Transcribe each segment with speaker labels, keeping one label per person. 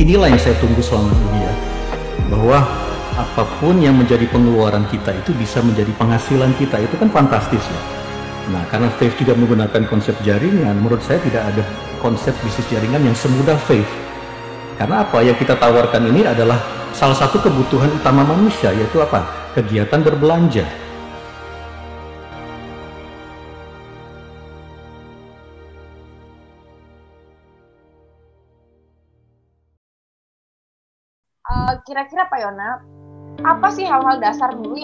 Speaker 1: inilah yang saya tunggu selama ini ya, bahwa apapun yang menjadi pengeluaran kita itu bisa menjadi penghasilan kita. Itu kan fantastis ya. Nah, karena Fave juga menggunakan konsep jaringan, menurut saya tidak ada konsep bisnis jaringan yang semudah Fave. Karena apa yang kita tawarkan ini adalah salah satu kebutuhan utama manusia, yaitu apa? Kegiatan berbelanja.
Speaker 2: Kira-kira Pak Yona, apa sih hal-hal dasar dulu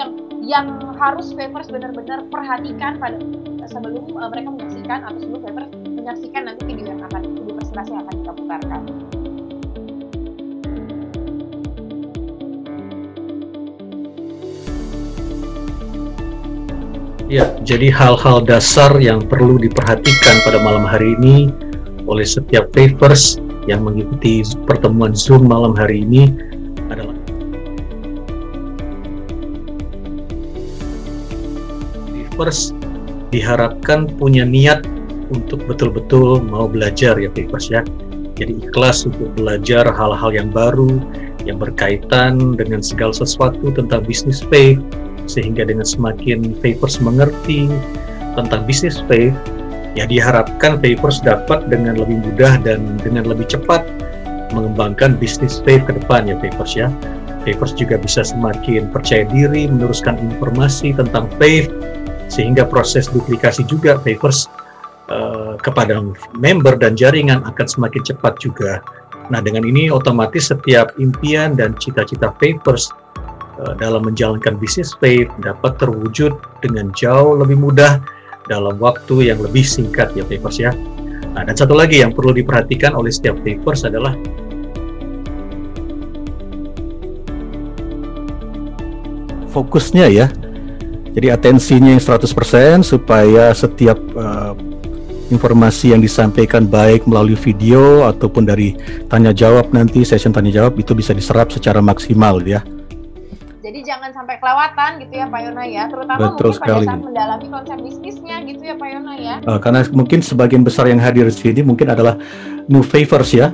Speaker 2: yang harus Favers benar-benar perhatikan sebelum mereka menyaksikan atau sebelum Favers menyaksikan nanti video presentasi yang akan kita putarkan?
Speaker 1: Ya, jadi hal-hal dasar yang perlu diperhatikan pada malam hari ini oleh setiap Favers yang mengikuti pertemuan Zoom malam hari ini adalah Favers diharapkan punya niat untuk betul-betul mau belajar ya Favers ya. Jadi ikhlas untuk belajar hal-hal yang baru yang berkaitan dengan segala sesuatu tentang bisnis Fave, sehingga dengan semakin Favers mengerti tentang bisnis Fave, ya diharapkan Favers dapat dengan lebih mudah dan dengan lebih cepat mengembangkan bisnis Fave ke depan ya Favers ya. Favers juga bisa semakin percaya diri meneruskan informasi tentang Fave, sehingga proses duplikasi juga Favers kepada member dan jaringan akan semakin cepat juga. Nah, dengan ini otomatis setiap impian dan cita-cita Favers dalam menjalankan bisnis Fave dapat terwujud dengan jauh lebih mudah dalam waktu yang lebih singkat ya Favers ya. Nah, dan satu lagi yang perlu diperhatikan oleh setiap Favers adalah fokusnya ya. Jadi atensinya yang 100% supaya setiap informasi yang disampaikan baik melalui video ataupun dari tanya jawab nanti, session tanya jawab itu bisa diserap secara maksimal ya.
Speaker 2: Jadi jangan sampai kelewatan gitu ya Pak Yona ya, terutama
Speaker 1: Betul
Speaker 2: mungkin
Speaker 1: sekali.
Speaker 2: pada saat mendalami konsep bisnisnya gitu ya Pak Yona ya.
Speaker 1: Karena mungkin sebagian besar yang hadir di sini mungkin adalah new Favers ya.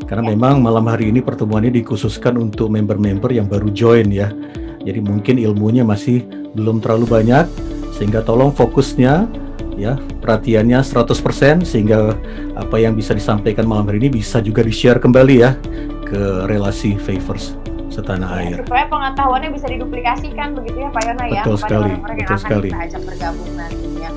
Speaker 1: Karena memang malam hari ini pertemuan ini dikhususkan untuk member-member yang baru join ya. Jadi mungkin ilmunya masih belum terlalu banyak, sehingga tolong fokusnya ya, perhatiannya 100% sehingga apa yang bisa disampaikan malam hari ini bisa juga di-share kembali ya ke relasi Favers setanah air.
Speaker 2: Supaya pengetahuannya bisa diduplikasikan begitu ya Pak Yona ya.
Speaker 1: Betul sekali,
Speaker 2: orang-orang yang
Speaker 1: betul
Speaker 2: akan
Speaker 1: sekali.
Speaker 2: kita ajak bergabung nantinya.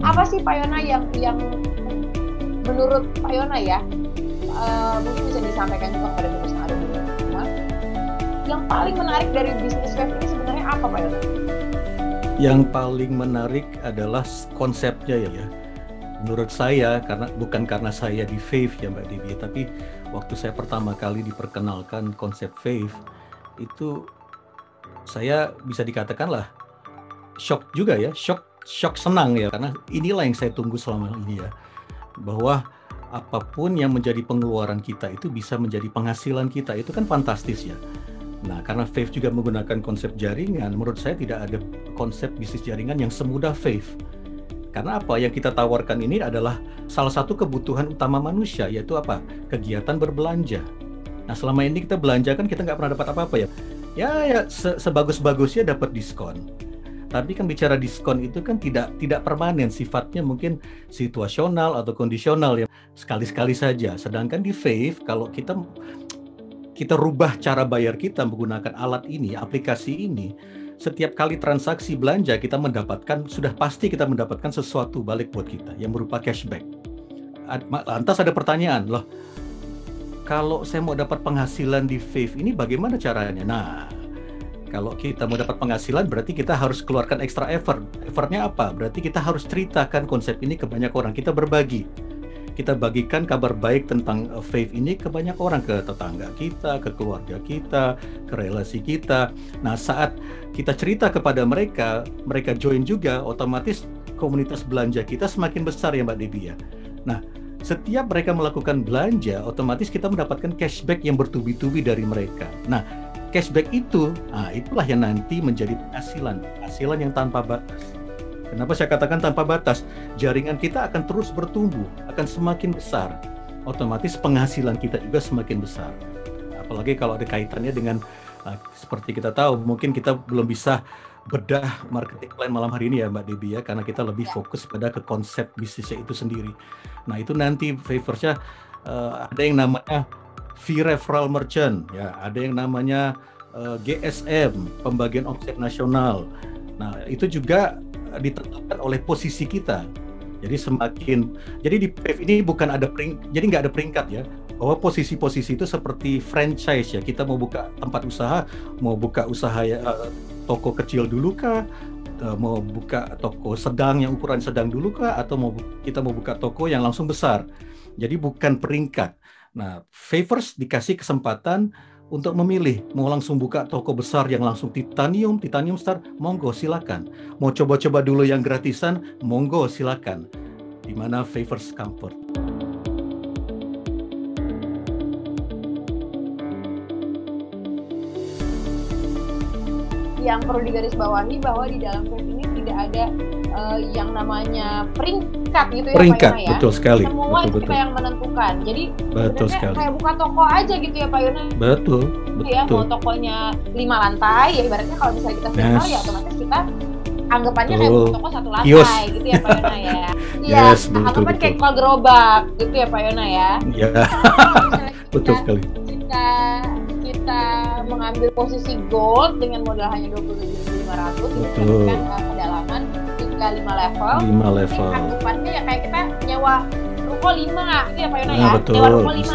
Speaker 2: Apa sih Pak Yona yang menurut Pak Yona ya, mungkin bisa disampaikan juga kepada Favers yang ada di rumah, yang paling menarik dari bisnis Fave ini sebenarnya apa Pak Yona?
Speaker 1: Yang paling menarik adalah konsepnya ya. Menurut saya, bukan karena saya di Fave ya Mbak Devi, tapi waktu saya pertama kali diperkenalkan konsep Fave itu saya bisa dikatakan lah shock juga ya, shock senang ya, karena inilah yang saya tunggu selama ini ya, bahwa apapun yang menjadi pengeluaran kita itu bisa menjadi penghasilan kita. Itu kan fantastis ya. Nah, karena Fave juga menggunakan konsep jaringan, menurut saya tidak ada konsep bisnis jaringan yang semudah Fave. Karena apa yang kita tawarkan ini adalah salah satu kebutuhan utama manusia, yaitu apa? Kegiatan berbelanja. Nah, selama ini kita belanja kan kita nggak pernah dapat apa-apa ya. Ya sebagus-bagusnya dapat diskon. Tapi kan bicara diskon itu kan tidak permanen, sifatnya mungkin situasional atau kondisional ya, sekali-sekali saja. Sedangkan di Fave kalau kita rubah cara bayar kita menggunakan alat ini, aplikasi ini, setiap kali transaksi belanja sudah pasti kita mendapatkan sesuatu balik buat kita yang berupa cashback. Lantas ada pertanyaan, loh, kalau saya mau dapat penghasilan di Fave ini bagaimana caranya? Nah, kalau kita mau dapat penghasilan berarti kita harus keluarkan extra effort. Effortnya apa? Berarti kita harus ceritakan konsep ini ke banyak orang. Kita berbagi. Kita bagikan kabar baik tentang Fave ini ke banyak orang, ke tetangga kita, ke keluarga kita, ke relasi kita. Nah, saat kita cerita kepada mereka, mereka join juga, otomatis komunitas belanja kita semakin besar ya Mbak Devi ya. Nah, setiap mereka melakukan belanja, otomatis kita mendapatkan cashback yang bertubi-tubi dari mereka. Nah, cashback itu, itulah yang nanti menjadi penghasilan yang tanpa batas. Kenapa saya katakan tanpa batas? Jaringan kita akan terus bertumbuh, akan semakin besar. Otomatis penghasilan kita juga semakin besar. Apalagi kalau ada kaitannya dengan seperti kita tahu, mungkin kita belum bisa bedah marketing plan malam hari ini ya Mbak Debbie ya, karena kita lebih fokus pada ke konsep bisnisnya itu sendiri. Nah itu nanti Favorsnya ada yang namanya fee referral merchant, ya, ada yang namanya GSM, pembagian omset nasional. Nah itu juga ditentukan oleh posisi kita. Jadi di PAVE ini bukan ada jadi nggak ada peringkat ya, bahwa posisi-posisi itu seperti franchise ya, kita mau buka tempat usaha, mau buka usaha ya, toko kecil dulu kah, mau buka toko sedang yang ukuran sedang dulu kah, atau kita mau buka toko yang langsung besar. Jadi bukan peringkat. Nah, Favors dikasih kesempatan untuk memilih, mau langsung buka toko besar yang langsung titanium star, monggo silakan. Mau coba-coba dulu yang gratisan, monggo silakan. Di mana Favors Comfort.
Speaker 2: Yang perlu digarisbawahi bahwa di dalam PAVE ini tidak ada yang namanya peringkat gitu ya
Speaker 1: peringkat,
Speaker 2: Pak Yona ya.
Speaker 1: Betul sekali.
Speaker 2: Semua
Speaker 1: betul,
Speaker 2: kita yang menentukan. Jadi
Speaker 1: betul sekali.
Speaker 2: Kayak buka toko aja gitu ya Pak Yona.
Speaker 1: Betul.
Speaker 2: Ya, mau tokonya 5 lantai, ya ibaratnya kalau misalnya kita senior ya otomatis kita anggapannya kayak buka toko 1 lantai gitu ya Pak Yona ya. Iya, anggapan kayak kalau gerobak gitu ya Pak Yona ya.
Speaker 1: Iya. Betul sekali.
Speaker 2: Kita mengambil posisi gold dengan modal hanya 27.500 itu kan kedalaman hingga 5 level. 5 level. Anggapannya ya kayak kita nyewa ruko 5 gitu ya Pak Yona ya.
Speaker 1: Betul.
Speaker 2: Nyewa ruko 5.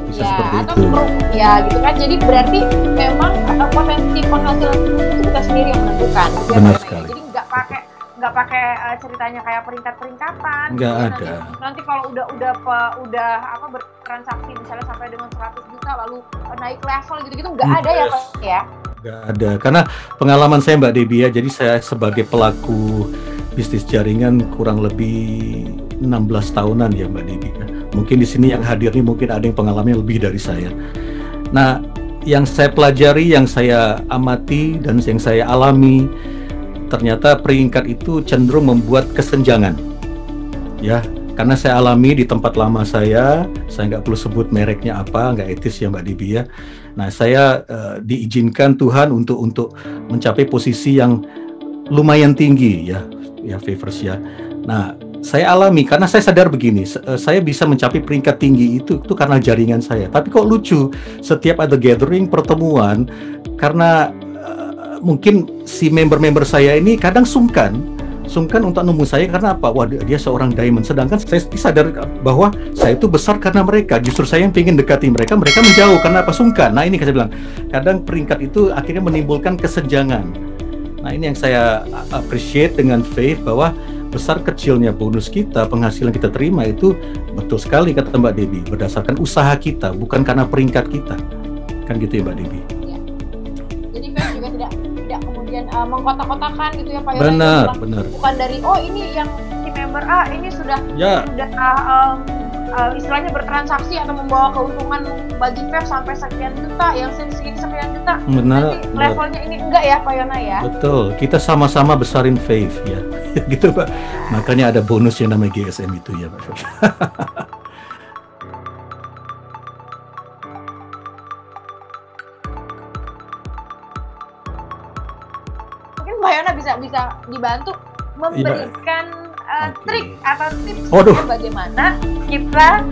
Speaker 1: Bisa seperti
Speaker 2: atau
Speaker 1: itu.
Speaker 2: Ya gitu kan. Jadi berarti memang potensi penghasilan itu kita sendiri yang menentukan. Gitu
Speaker 1: benar
Speaker 2: ya,
Speaker 1: sekali.
Speaker 2: Jadi nggak pakai ceritanya kayak peringkat-peringkatan.
Speaker 1: Nggak ada.
Speaker 2: Nanti kalau udah bertransaksi misalnya sampai dengan 100 juta lalu naik level gitu-gitu nggak ada ya Pak ya?
Speaker 1: Nggak ada. Karena pengalaman saya Mbak Debbie ya, jadi saya sebagai pelaku bisnis jaringan kurang lebih 16 tahunan ya Mbak Debbie. Mungkin di sini yang hadir nih mungkin ada yang pengalamannya lebih dari saya. Nah, yang saya pelajari, yang saya amati dan yang saya alami, ternyata peringkat itu cenderung membuat kesenjangan. Ya, karena saya alami di tempat lama saya nggak perlu sebut mereknya apa, nggak etis ya Mbak Debbie ya. Nah, saya diizinkan Tuhan untuk mencapai posisi yang lumayan tinggi ya Favors ya. Nah, saya alami karena saya sadar begini, saya bisa mencapai peringkat tinggi itu karena jaringan saya. Tapi kok lucu, setiap ada gathering, pertemuan, karena mungkin si member-member saya ini kadang sungkan untuk nemu saya karena apa? Wah, dia seorang diamond. Sedangkan saya sadar bahwa saya itu besar karena mereka. Justru saya yang ingin dekati mereka menjauh karena apa? Sungkan. Nah, ini saya bilang, kadang peringkat itu akhirnya menimbulkan kesenjangan. Nah, ini yang saya appreciate dengan Faith, bahwa besar kecilnya bonus kita, penghasilan kita terima itu betul sekali kata Mbak Debbie, berdasarkan usaha kita, bukan karena peringkat kita. Kan gitu ya Mbak Debbie?
Speaker 2: Ya. Jadi Faith juga tidak kemudian mengkotak-kotakan gitu ya Pak Yona.
Speaker 1: Benar.
Speaker 2: Bukan dari ini yang si member ini sudah istilahnya bertransaksi atau membawa keuntungan bagi Faith sampai sekian juta, yang sekian juta.
Speaker 1: Benar.
Speaker 2: Nanti levelnya ini enggak ya Pak Yona ya?
Speaker 1: Betul, kita sama-sama besarin Faith ya. Gitu Pak. Makanya ada bonus yang namanya GSM itu ya Pak.
Speaker 2: Mungkin Mbak Yona bisa dibantu memberikan trik atau tips bagaimana kita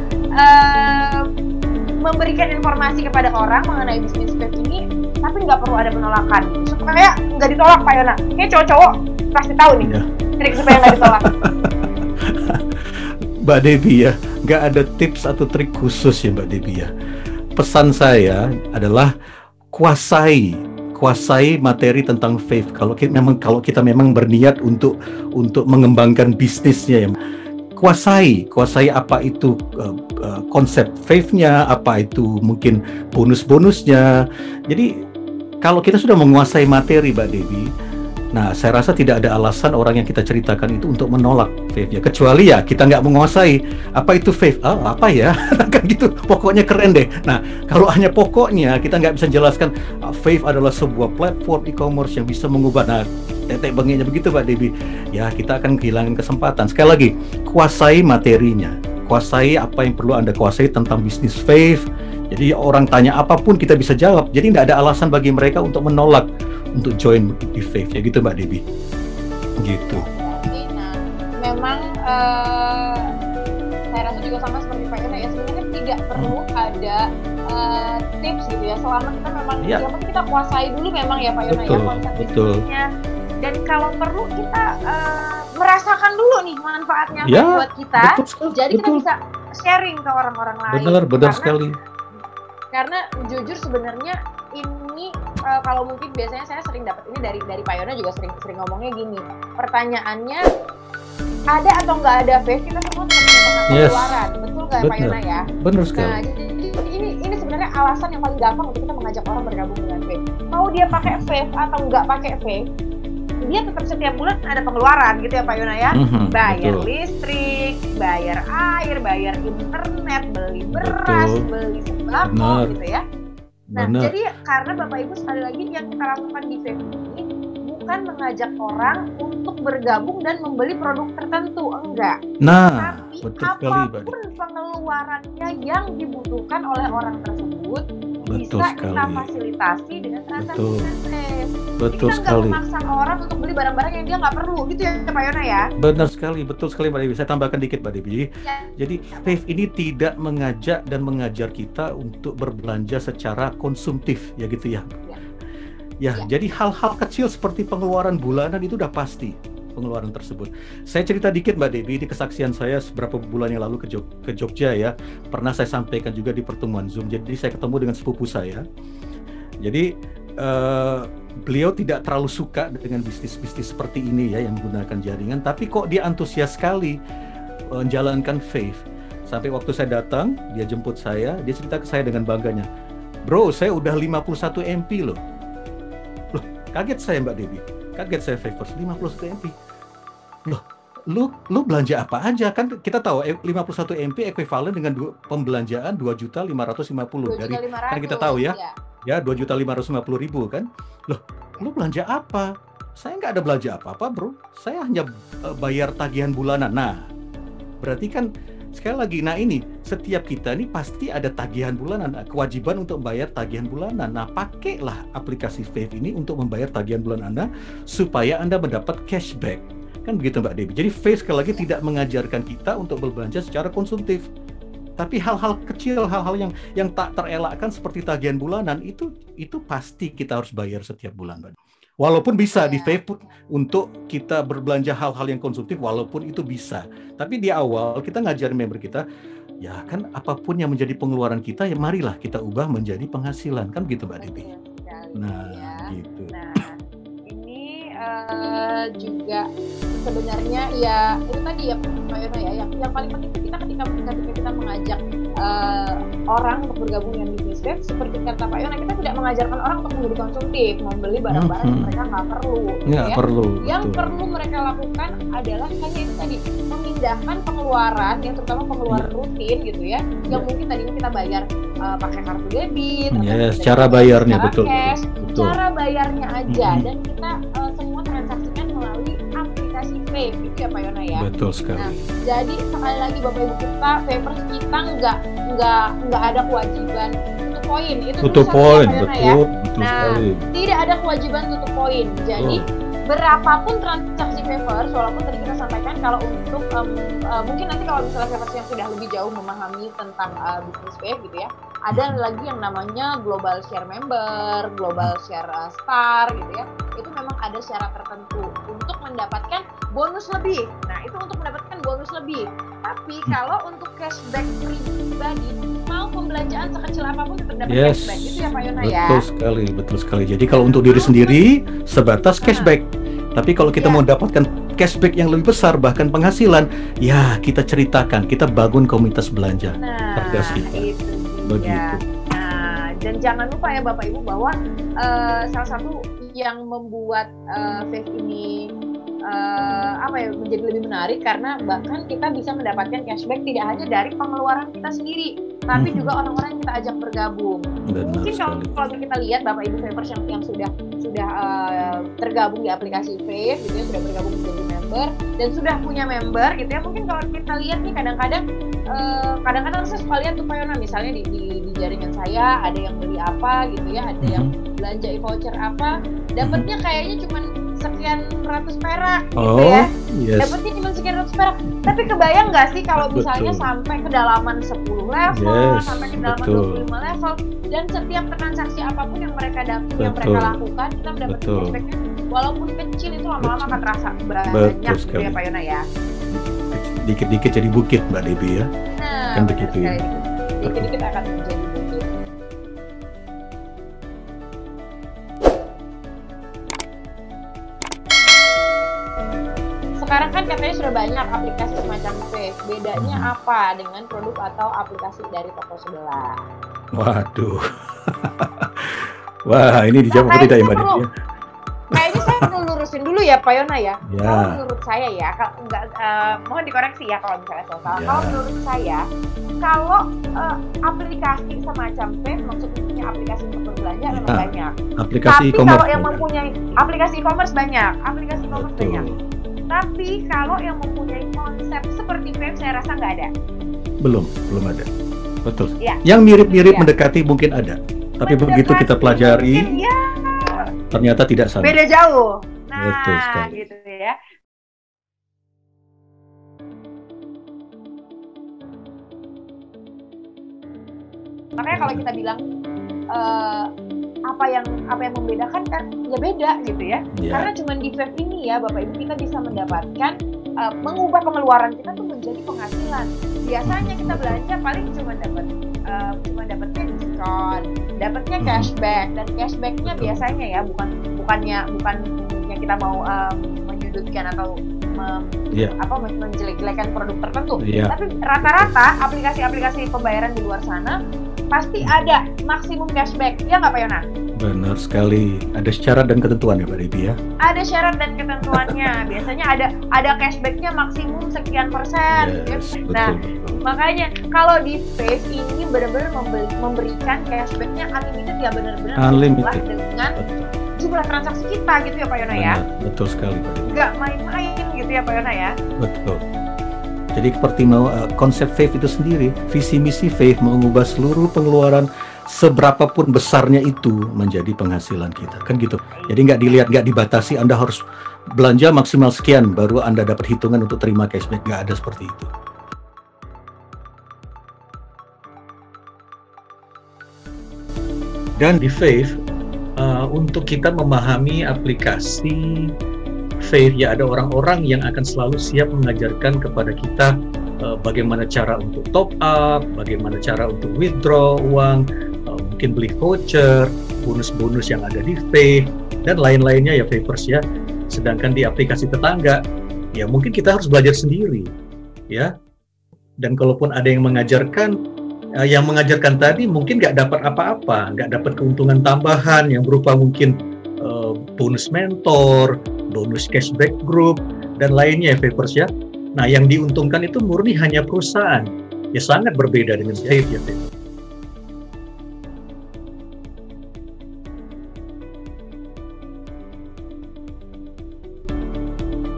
Speaker 2: memberikan informasi kepada orang mengenai bisnis Faith ini, tapi nggak perlu ada penolakan supaya nggak ditolak Pak Yona. Ini cowok-cowok pasti tahu nih trik supaya nggak ditolak.
Speaker 1: Mbak Debbie ya, nggak ada tips atau trik khusus ya Mbak Debbie ya. Pesan saya adalah kuasai materi tentang Faith. Kalau kita memang berniat untuk mengembangkan bisnisnya ya, kuasai apa itu konsep Faith-nya, apa itu mungkin bonus-bonusnya. Jadi kalau kita sudah menguasai materi Mbak Debbie, Nah, saya rasa tidak ada alasan orang yang kita ceritakan itu untuk menolak faith ya, kecuali ya kita nggak menguasai apa itu faith. Apa ya? Kan gitu, pokoknya keren deh. Nah, kalau hanya pokoknya kita nggak bisa jelaskan faith adalah sebuah platform e-commerce yang bisa mengubah. Nah, tetek bengeknya begitu Pak Debbie. Ya, kita akan kehilangan kesempatan. Sekali lagi, kuasai materinya, kuasai apa yang perlu Anda kuasai tentang bisnis faith. Jadi orang tanya apapun kita bisa jawab. Jadi tidak ada alasan bagi mereka untuk menolak untuk join di faith ya gitu Mbak Debbie. Gitu.
Speaker 2: Nah, memang saya rasa juga sama seperti Pak Yona ya, sebenarnya tidak perlu ada tips gitu ya, selama kita memang yang penting kita kuasai dulu memang ya Pak Yona ya konsep bisnisnya. Dan kalau perlu kita merasakan dulu nih manfaatnya buat kita. Jadi kita bisa sharing ke orang-orang lain.
Speaker 1: Benar sekali.
Speaker 2: Karena jujur sebenarnya ini kalau mungkin biasanya saya sering dapat ini dari Pak Yona juga sering ngomongnya gini. Pertanyaannya ada atau nggak ada faith, kita semua punya pengeluaran, betul nggak Pak Yona ya?
Speaker 1: Benar sekali.
Speaker 2: Nah, jadi ini sebenarnya alasan yang paling gampang untuk kita mengajak orang bergabung dengan faith. Mau dia pakai faith atau nggak pakai faith, dia tetap setiap bulan ada pengeluaran gitu ya Pak Yona ya. Bayar listrik, bayar air, bayar internet, beli beras, beli sembako gitu ya. Nah, jadi karena Bapak Ibu sekali lagi yang kita lakukan di faith ini bukan mengajak orang untuk bergabung dan membeli produk tertentu, enggak.
Speaker 1: Nah,
Speaker 2: tapi apapun pengeluarannya yang dibutuhkan oleh orang tersebut bisa kita fasilitasi dengan transaksi faith.
Speaker 1: Betul
Speaker 2: kita
Speaker 1: sekali.
Speaker 2: Kita nggak memaksa orang untuk beli barang-barang yang dia nggak perlu, gitu ya Pak Yona ya?
Speaker 1: Benar sekali, betul sekali Mbak Debbie. Saya tambahkan dikit Mbak Debbie. Jadi faith ini tidak mengajak dan mengajar kita untuk berbelanja secara konsumtif, ya gitu ya. Jadi hal-hal kecil seperti pengeluaran bulanan itu udah pasti pengeluaran tersebut. Saya cerita dikit Mbak Debbie, di kesaksian saya beberapa bulan yang lalu ke Jogja ya. Pernah saya sampaikan juga di pertemuan Zoom. Jadi saya ketemu dengan sepupu saya. Jadi beliau tidak terlalu suka dengan bisnis-bisnis seperti ini ya, yang menggunakan jaringan, tapi kok dia antusias sekali menjalankan faith. Sampai waktu saya datang, dia jemput saya, dia cerita ke saya dengan bangganya, "Bro, saya udah 51 MP loh." Loh, kaget saya Mbak Debbie. Kaget saya, Favors, 51 MP. Loh, lu belanja apa aja? Kan kita tahu 51 MP ekuivalen dengan pembelanjaan 2.550.000 dari kan kita tahu ya. Ya, 2.550.000 kan. Loh, lu belanja apa? Saya nggak ada belanja apa-apa bro. Saya hanya bayar tagihan bulanan. Nah, berarti kan sekali lagi, nah ini setiap kita ini pasti ada tagihan bulanan, kewajiban untuk membayar tagihan bulanan. Nah, pakailah aplikasi Faith ini untuk membayar tagihan bulan Anda supaya Anda mendapat cashback. Kan begitu Mbak Debbie. Jadi Faith sekali lagi tidak mengajarkan kita untuk berbelanja secara konsumtif. Tapi hal-hal kecil, hal-hal yang tak terelakkan seperti tagihan bulanan itu pasti kita harus bayar setiap bulan, Mbak. Walaupun bisa di Faith untuk kita berbelanja hal-hal yang konsumtif, walaupun itu bisa. Tapi di awal kita ngajarin member kita, ya kan apapun yang menjadi pengeluaran kita, ya marilah kita ubah menjadi penghasilan, kan gitu Mbak Debbie. Nah, gitu.
Speaker 2: Nah, ini juga sebenarnya ya itu tadi ya Pak Yona ya, yang paling penting itu kita ketika kita mengajak orang untuk bergabung dengan bisnis Faith, seperti kata Pak Yona, kita tidak mengajarkan orang untuk menjadi konsumtif, membeli barang-barang yang mereka nggak perlu. Yang perlu mereka lakukan adalah hanya itu tadi, memindahkan pengeluaran yang terutama pengeluaran rutin gitu ya, yang mungkin tadinya kita bayar pakai kartu debit,
Speaker 1: cara bayarnya betul.
Speaker 2: Cara bayarnya aja, dan kita semua transaksikan melalui aplikasi Faith gitu ya Pak Yona ya.
Speaker 1: Betul sekali.
Speaker 2: Nah, jadi sekali lagi Bapak Ibu kita, Favors kita nggak ada kewajiban tutup poin. Itu
Speaker 1: tutup poin,
Speaker 2: betul sekali. Tidak ada kewajiban tutup poin. Jadi berapapun transaksi Favors, walaupun tadi kita sampaikan kalau untuk mungkin nanti kalau misalnya Favors yang sudah lebih jauh memahami tentang bisnis Faith gitu ya, ada lagi yang namanya Global Share Member, Global Share Star gitu ya. Itu memang ada syarat tertentu untuk mendapatkan bonus lebih. Nah, itu untuk mendapatkan bonus lebih. Tapi kalau untuk cashback pribadi, mau pembelanjaan sekecil apapun tetap dapat cashback. Itu ya Pak Yona ya.
Speaker 1: Betul sekali. Jadi kalau untuk diri sendiri sebatas cashback. Tapi kalau kita mau dapatkan cashback yang lebih besar, bahkan penghasilan, ya kita ceritakan, kita bangun komunitas belanja. Cerdas kita.
Speaker 2: Itu
Speaker 1: begitu.
Speaker 2: Nah, dan jangan lupa ya Bapak Ibu bahwa salah satu yang membuat Fave ini menjadi lebih menarik karena bahkan kita bisa mendapatkan cashback tidak hanya dari pengeluaran kita sendiri, tapi juga orang-orang yang kita ajak bergabung. Mungkin kalau kita lihat Bapak Ibu Favers yang sudah tergabung di aplikasi Fave gitu ya, sudah bergabung menjadi member dan sudah punya member gitu ya, mungkin kalau kita lihat nih kadang-kadang saya suka lihat tuh Pak Yona, misalnya di jaringan saya ada yang beli apa gitu ya, ada yang belanja e-voucher apa, dapatnya kayaknya cuma sekian ratus perak gitu ya. Yes. Dapatnya cuma sekian ratus perak. Tapi kebayang nggak sih kalau misalnya sampai kedalaman 10 level, sampai kedalaman 25 level, dan setiap transaksi apapun yang mereka lakukan, kita mendapatkan cashbacknya walaupun kecil, itu lama-lama akan terasa banyak gitu ya Pak Yona ya.
Speaker 1: Dikit-dikit jadi bukit Mbak Debbie ya.
Speaker 2: Nah,
Speaker 1: kan begitu ya.
Speaker 2: Dikit-dikit akan menjadi bukit. Sekarang kan katanya sudah banyak aplikasi semacam Fave. Bedanya apa dengan produk atau aplikasi dari toko sebelah?
Speaker 1: Waduh. Wah, ini dijawab atau tidak ya Mbak Debbie?
Speaker 2: Kayaknya saya perlu lurusin dulu ya Pak Yona ya. Kalau menurut saya ya, mohon dikoreksi ya kalau misalnya saya salah. Kalau menurut saya, kalau aplikasi semacam Fave, maksudnya aplikasi untuk berbelanja memang banyak.
Speaker 1: Aplikasi
Speaker 2: tapi kalau yang mempunyai aplikasi e-commerce banyak, banyak. Tapi kalau yang mempunyai konsep seperti Fave, saya rasa nggak ada.
Speaker 1: Belum ada. Betul. Ya. Yang mirip-mirip mendekati mungkin ada. Tapi begitu kita pelajari, ternyata tidak sama.
Speaker 2: Beda jauh. Nah,
Speaker 1: betul sekali.
Speaker 2: Gitu ya. Makanya kalau kita bilang apa yang membedakan kan ya beda gitu ya. Karena cuma di Fave ini ya Bapak Ibu kita bisa mendapatkan mengubah pengeluaran kita tuh menjadi penghasilan. Biasanya kita belanja paling cuma dapatnya diskon, dapatnya cashback, dan cashbacknya biasanya ya bukannya kita mau menyudutkan atau menjelek-jelekan produk tertentu. Tapi rata-rata aplikasi-aplikasi pembayaran di luar sana pasti ada maksimum cashback, ya nggak Pak Yona?
Speaker 1: Benar sekali. Ada syarat dan ketentuan ya Pak Debbie ya?
Speaker 2: Ada syarat dan ketentuannya. Biasanya ada cashbacknya maksimum sekian persen.
Speaker 1: Betul.
Speaker 2: Makanya kalau di Fave ini benar-benar memberikan cashbacknya unlimited ya, benar-benar dengan jumlah transaksi kita gitu ya Pak Yona ya?
Speaker 1: Betul sekali Pak Debbie.
Speaker 2: Nggak main-main gitu ya Pak Yona ya?
Speaker 1: Betul. Jadi seperti konsep Fave itu sendiri, visi misi Fave mengubah seluruh pengeluaran seberapapun besarnya itu menjadi penghasilan kita, kan gitu. Jadi nggak dibatasi, Anda harus belanja maksimal sekian baru Anda dapat hitungan untuk terima cashback, nggak ada seperti itu. Dan di Fave, untuk kita memahami aplikasi Fave ya, ada orang-orang yang akan selalu siap mengajarkan kepada kita bagaimana cara untuk top up, bagaimana cara untuk withdraw uang, mungkin beli voucher, bonus-bonus yang ada di Fave, dan lain-lainnya ya Favers ya. Sedangkan di aplikasi tetangga, ya mungkin kita harus belajar sendiri ya. Dan kalaupun ada yang mengajarkan tadi mungkin nggak dapat apa-apa, nggak dapat keuntungan tambahan yang berupa mungkin bonus mentor, bonus cashback group, dan lainnya ya Favers ya. Nah yang diuntungkan itu murni hanya perusahaan, ya sangat berbeda dengan Fave ya Favers.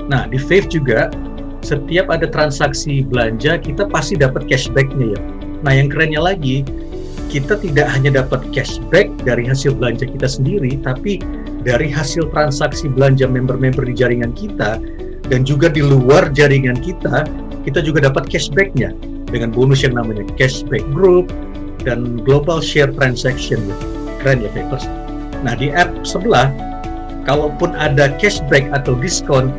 Speaker 1: Nah, di Fave juga, setiap ada transaksi belanja, kita pasti dapat cashback-nya ya. Nah, yang kerennya lagi, kita tidak hanya dapat cashback dari hasil belanja kita sendiri, tapi dari hasil transaksi belanja member-member di jaringan kita, dan juga di luar jaringan kita juga dapat cashback-nya, dengan bonus yang namanya cashback group, dan global share transaction. Keren ya, Favers. Nah, di app sebelah, kalaupun ada cashback atau diskon,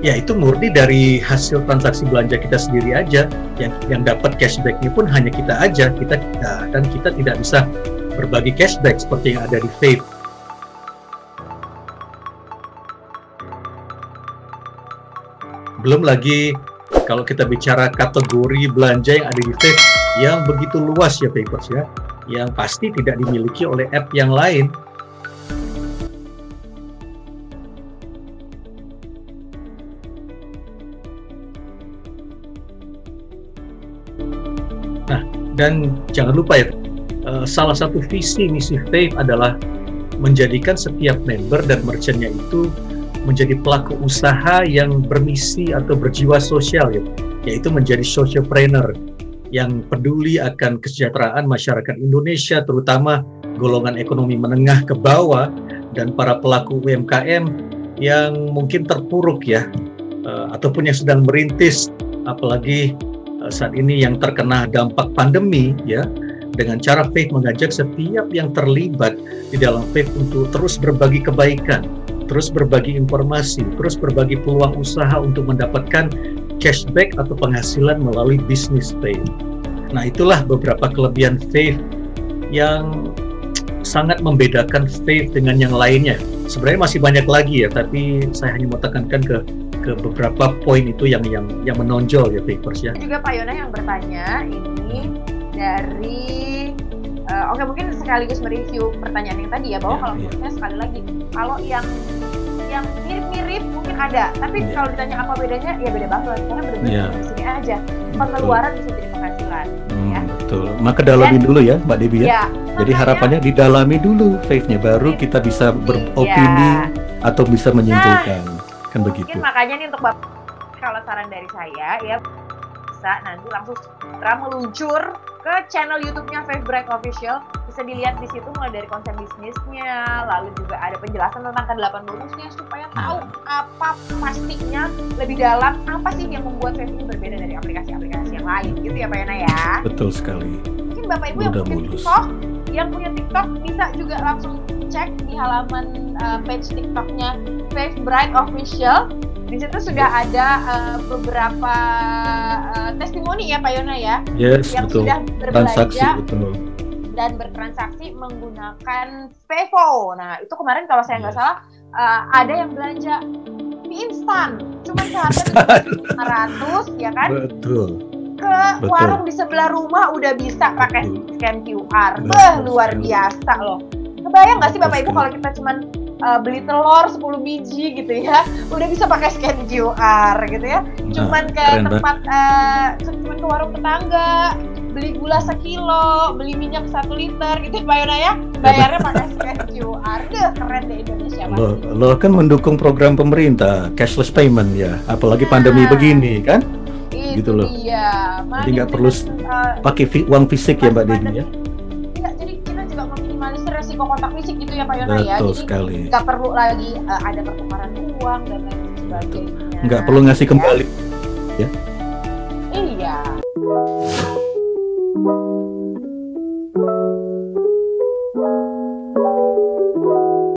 Speaker 1: ya itu murni dari hasil transaksi belanja kita sendiri aja, yang dapat cashbacknya pun hanya kita aja, dan kita tidak bisa berbagi cashback seperti yang ada di Fave. Belum lagi kalau kita bicara kategori belanja yang ada di Fave yang begitu luas ya Favers ya, yang pasti tidak dimiliki oleh app yang lain. Nah, dan jangan lupa ya, salah satu visi misi Faith adalah menjadikan setiap member dan merchantnya itu menjadi pelaku usaha yang bermisi atau berjiwa sosial, ya, yaitu menjadi socialpreneur yang peduli akan kesejahteraan masyarakat Indonesia, terutama golongan ekonomi menengah ke bawah dan para pelaku UMKM yang mungkin terpuruk ya, ataupun yang sedang merintis, apalagi saat ini yang terkena dampak pandemi ya. Dengan cara Faith mengajak setiap yang terlibat di dalam Faith untuk terus berbagi kebaikan, terus berbagi informasi, terus berbagi peluang usaha untuk mendapatkan cashback atau penghasilan melalui bisnis Faith. Nah, itulah beberapa kelebihan Faith yang sangat membedakan Faith dengan yang lainnya. Sebenarnya masih banyak lagi ya, tapi saya hanya mau tekankan ke beberapa poin itu yang menonjol ya, Faithers ya.
Speaker 2: Juga Pak Yona yang bertanya ini dari oke, mungkin sekaligus mereview pertanyaan yang tadi ya, bahwa kalau menurutnya sekali lagi, kalau yang mirip-mirip mungkin ada, tapi kalau ditanya apa bedanya, ya beda banget, karena benar-benar di sini aja pengeluaran bisa jadi penghasilan. Ya.
Speaker 1: Betul. Maka dalami dulu ya, Mbak Debbie ya. Jadi harapannya didalami dulu Faith-nya, baru kita bisa beropini atau bisa menyimpulkan, kan begitu.
Speaker 2: Mungkin makanya nih untuk Bapak, kalau saran dari saya ya, bisa nanti langsung meluncur ke channel YouTube-nya Faith Bright Official. Bisa dilihat di situ mulai dari konsep bisnisnya, lalu juga ada penjelasan tentang ke-8 bonusnya supaya tahu apa pastinya lebih dalam apa sih yang membuat Faith ini berbeda dari aplikasi-aplikasi yang lain gitu ya Pak Yana ya.
Speaker 1: Betul sekali.
Speaker 2: Mungkin Bapak Ibu yang punya TikTok bisa juga langsung cek di halaman page TikToknya Faith Bright Official. Di situ sudah ada beberapa testimoni ya Pak Yona ya, yang
Speaker 1: betul.
Speaker 2: Sudah berbelanja
Speaker 1: betul.
Speaker 2: Dan bertransaksi menggunakan Vevo. Nah itu kemarin kalau saya nggak salah ada yang belanja mie instan, cuma seharga 500 ya kan?
Speaker 1: Betul.
Speaker 2: Ke warung di sebelah rumah udah bisa pakai scan QR. Luar biasa loh. Kebayang nggak sih Bapak Ibu kalau kita cuman beli telur 10 biji gitu ya, udah bisa pakai scan QR gitu ya. Cuman ke tempat, cuman ke warung tetangga, beli gula 1 kilo, beli minyak 1 liter gitu Pak Yona ya, bayarnya pakai scan QR. Keren deh Indonesia.
Speaker 1: Lo kan mendukung program pemerintah cashless payment ya, apalagi pandemi begini kan? Gitu loh.
Speaker 2: Iya.
Speaker 1: Jadi nggak perlu pakai uang fisik ya Mbak Debbie ya.
Speaker 2: Jadi kita juga meminimalisir resiko kontak fisik gitu ya Pak Yona ya.
Speaker 1: Betul
Speaker 2: jadi
Speaker 1: sekali.
Speaker 2: Nggak perlu lagi ada pertukaran uang dan lain sebagainya.
Speaker 1: Nggak perlu ngasih kembali ya.
Speaker 2: Iya.